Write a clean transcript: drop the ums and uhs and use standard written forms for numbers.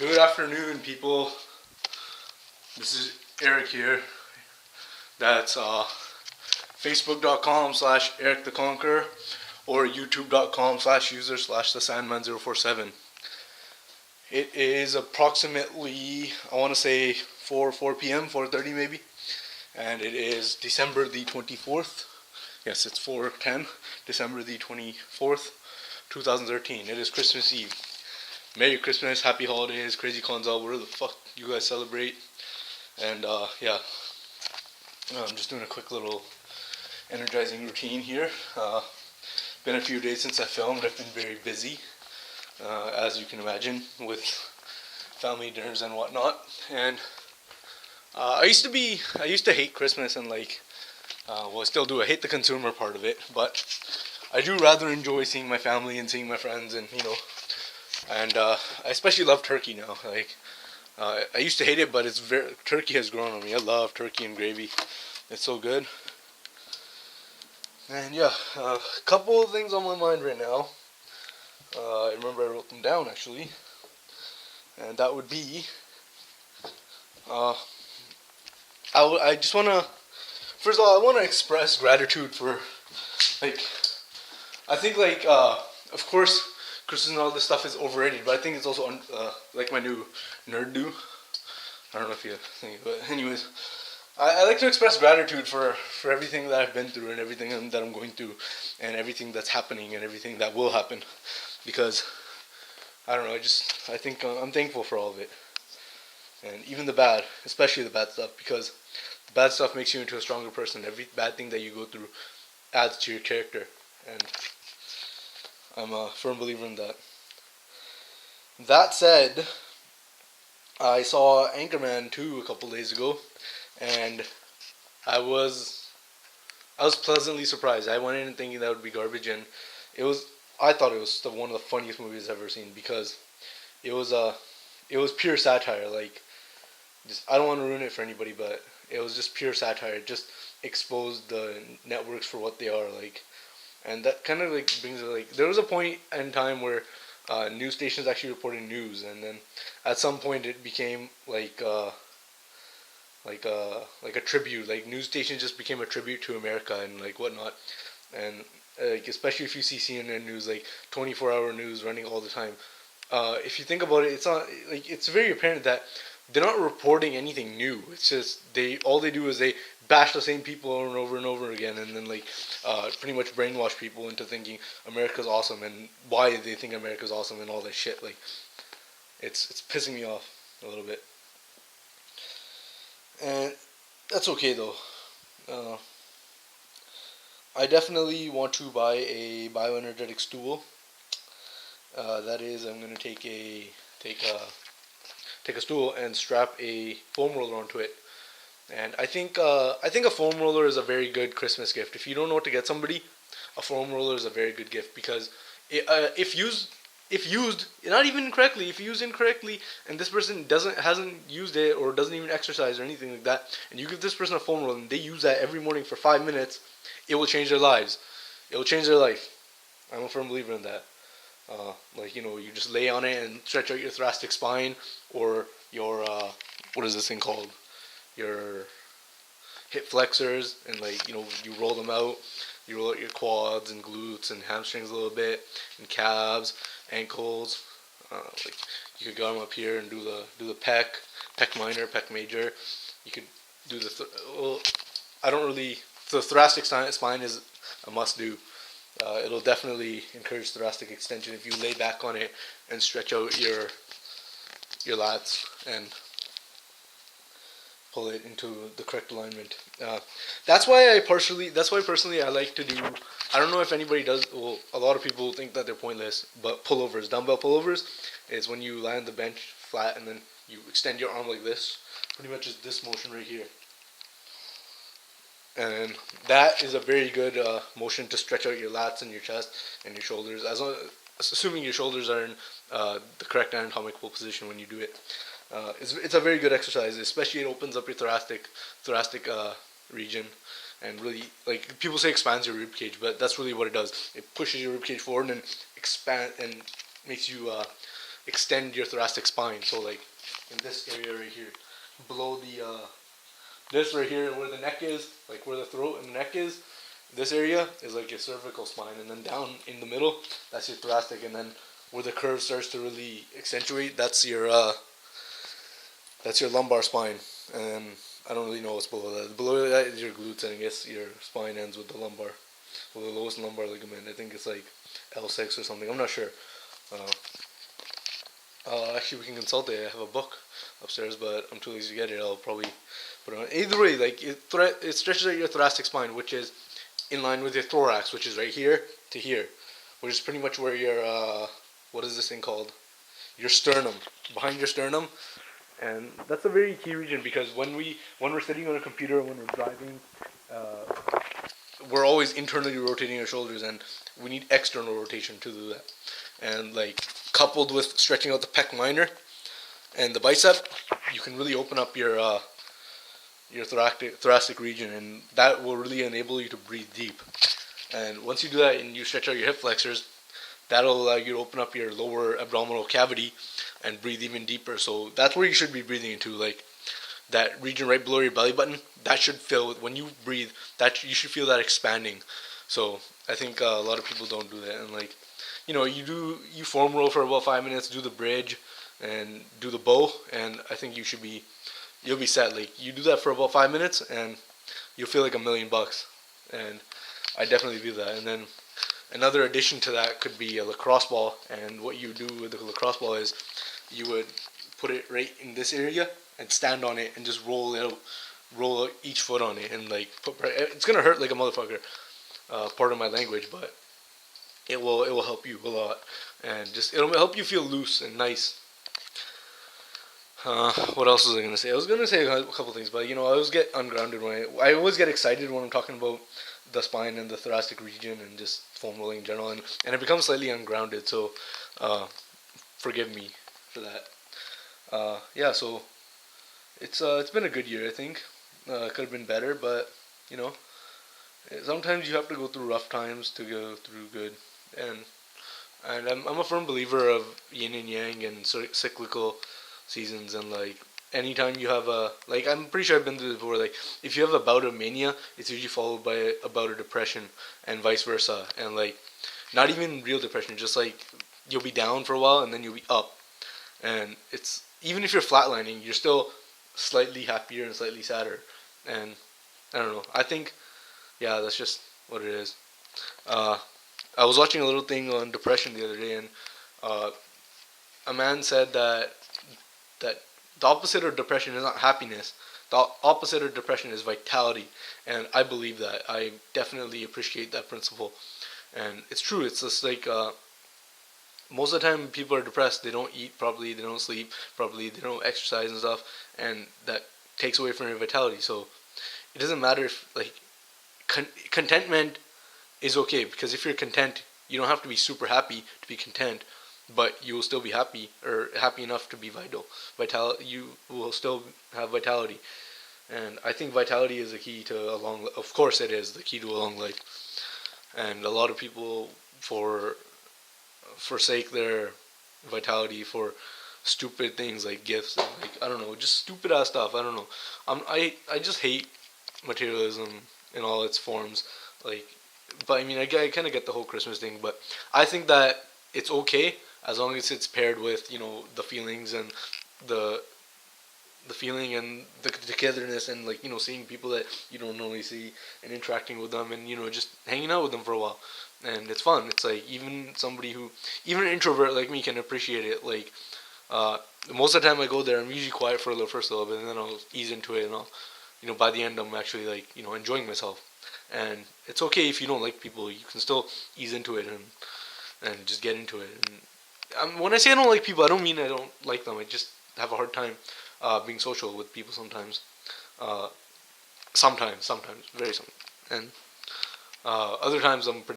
Good afternoon, people. This is Eric here. That's facebook.com/Eric the Conqueror or youtube.com/user/thesandman047. It is approximately, I want to say 4 p.m., 4:30 maybe, and it is December the 24th. Yes, it's 4:10, December the 24th, 2013. It is Christmas Eve. Merry Christmas, Happy Holidays, Crazy Kwanzaa, whatever the fuck you guys celebrate. And I'm just doing a quick little energizing routine here. Been a few days since I filmed. I've been very busy, as you can imagine, with family dinners and whatnot. And I used to hate Christmas and I still do. I hate the consumer part of it, but I do rather enjoy seeing my family and seeing my friends, and and I especially love turkey now. I used to hate it, but turkey has grown on me. I love turkey and gravy. It's so good. And a couple of things on my mind right now. I remember I wrote them down actually, and that would be, I just wanna, first of all, I want to express gratitude for, I think of course, Christmas and all this stuff is overrated, but I think it's also my new nerd do. I don't know if you think, but anyways, I like to express gratitude for everything that I've been through and everything that I'm going through and everything that's happening and everything that will happen, because I don't know, I think I'm thankful for all of it, and even the bad, especially the bad stuff, because the bad stuff makes you into a stronger person. Every bad thing that you go through adds to your character, and I'm a firm believer in that. That said, I saw Anchorman 2 a couple days ago, and I was pleasantly surprised. I went in thinking that would be garbage, and I thought it was one of the funniest movies I've ever seen, because it was pure satire. I don't want to ruin it for anybody, but it was just pure satire. It just exposed the networks for what they are like. And that kind of brings it, there was a point in time where news stations actually reported news, and then at some point it became like a tribute. News stations just became a tribute to America and whatnot. And especially if you see CNN news, 24-hour news running all the time. If you think about it, it's not it's very apparent that they're not reporting anything new. It's just all they do is they bash the same people over and over and over again, and then pretty much brainwash people into thinking America's awesome and why they think America's awesome and all that shit. It's pissing me off a little bit, and that's okay though. I definitely want to buy a bioenergetic stool. That is, I'm gonna take a stool and strap a foam roller onto it. And I think a foam roller is a very good Christmas gift. If you don't know what to get somebody, a foam roller is a very good gift, because if used not even incorrectly, if used incorrectly and this person hasn't used it or doesn't even exercise or anything like that, and you give this person a foam roller and they use that every morning for 5 minutes, it will change their lives. It will change their life. I'm a firm believer in that. You just lay on it and stretch out your thoracic spine, or your what is this thing called? Your hip flexors, and you roll them out. You roll out your quads and glutes and hamstrings a little bit, and calves, ankles. You could go up here and do the pec minor, pec major. You could do the thoracic spine is a must do. It'll definitely encourage thoracic extension if you lay back on it and stretch out your lats and pull it into the correct alignment. That's why personally I like to do, I don't know if anybody does, well, a lot of people think that they're pointless, but pullovers, dumbbell pullovers, is when you lie on the bench flat and then you extend your arm like this. Pretty much is this motion right here. And that is a very good motion to stretch out your lats and your chest and your shoulders, assuming your shoulders are in the correct anatomical position when you do it. It's a very good exercise, especially it opens up your thoracic region, and really, people say expands your rib cage, but that's really what it does. It pushes your rib cage forward and expand and makes you extend your thoracic spine. So like in this area right here, below the this right here where the neck is, like where the throat and the neck is, this area is like your cervical spine, and then down in the middle, that's your thoracic, and then where the curve starts to really accentuate, that's your lumbar spine. And I don't really know what's below that. Below that is your glutes, and I guess your spine ends with the lumbar, with the lowest lumbar ligament. I think it's like L6 or something. I'm not sure. Actually, we can consult it. I have a book upstairs, but I'm too lazy to get it. I'll probably put it on. Either way, like it stretches out your thoracic spine, which is in line with your thorax, which is right here to here, which is pretty much where your what is this thing called? Your sternum, behind your sternum, and that's a very key region because when we're sitting on a computer, when we're driving, we're always internally rotating our shoulders, and we need external rotation to do that. And like coupled with stretching out the pec minor and the bicep, you can really open up your thoracic region, and that will really enable you to breathe deep. And once you do that and you stretch out your hip flexors, that'll allow you to open up your lower abdominal cavity and breathe even deeper. So that's where you should be breathing into, like that region right below your belly button. That should fill when you breathe. That you should feel that expanding. So I think a lot of people don't do that, and like you foam roll for about 5 minutes, do the bridge, and do the bow, and I think you'll be set. Like you do that for about 5 minutes, and you'll feel like $1,000,000. And I definitely do that. And then another addition to that could be a lacrosse ball. And what you do with the lacrosse ball is you would put it right in this area and stand on it and just roll out each foot on it, and like it's gonna hurt like a motherfucker. Pardon my language, but it will help you a lot, and just it'll help you feel loose and nice. What else was I gonna say? I was gonna say a couple things, but I always get ungrounded when I always get excited when I'm talking about the spine and the thoracic region and just foam rolling in general, and it becomes slightly ungrounded. So, forgive me for that. Yeah, so it's been a good year. I think it could have been better, but sometimes you have to go through rough times to go through good, and I'm a firm believer of yin and yang and cyclical seasons, and like anytime you have I'm pretty sure I've been through this before, like if you have a bout of mania, it's usually followed by a bout of depression, and vice versa. And like not even real depression, just like you'll be down for a while and then you'll be up, and it's even if you're flatlining, you're still slightly happier and slightly sadder. And I don't know, I think that's just what it is. I was watching a little thing on depression the other day, and a man said that the opposite of depression is not happiness. The opposite of depression is vitality, and I believe that. I definitely appreciate that principle, and it's true. It's just like most of the time people are depressed. They don't eat properly, they don't sleep properly, they don't exercise and stuff, and that takes away from your vitality. So it doesn't matter if like contentment is okay, because if you're content, you don't have to be super happy to be content, but you will still be happy, or happy enough to be vital. You will still have vitality, and I think vitality is the key to a long. Of course, it is the key to a long life, and a lot of people forsake their vitality for stupid things like gifts and like I don't know, just stupid ass stuff. I don't know. I just hate materialism in all its forms. Like, but I mean, I kind of get the whole Christmas thing, but I think that it's okay as long as it's paired with the feelings and the feeling and the togetherness, and like seeing people that you don't normally see and interacting with them, and just hanging out with them for a while, and it's fun. It's like even an introvert like me can appreciate it. Like most of the time I go there, I'm usually quiet for the first little bit, and then I'll ease into it, and I'll by the end I'm actually like enjoying myself. And it's okay if you don't like people, you can still ease into it and just get into it. And when I say I don't like people, I don't mean I don't like them. I just have a hard time being social with people sometimes. Sometimes, very sometimes. And other times I'm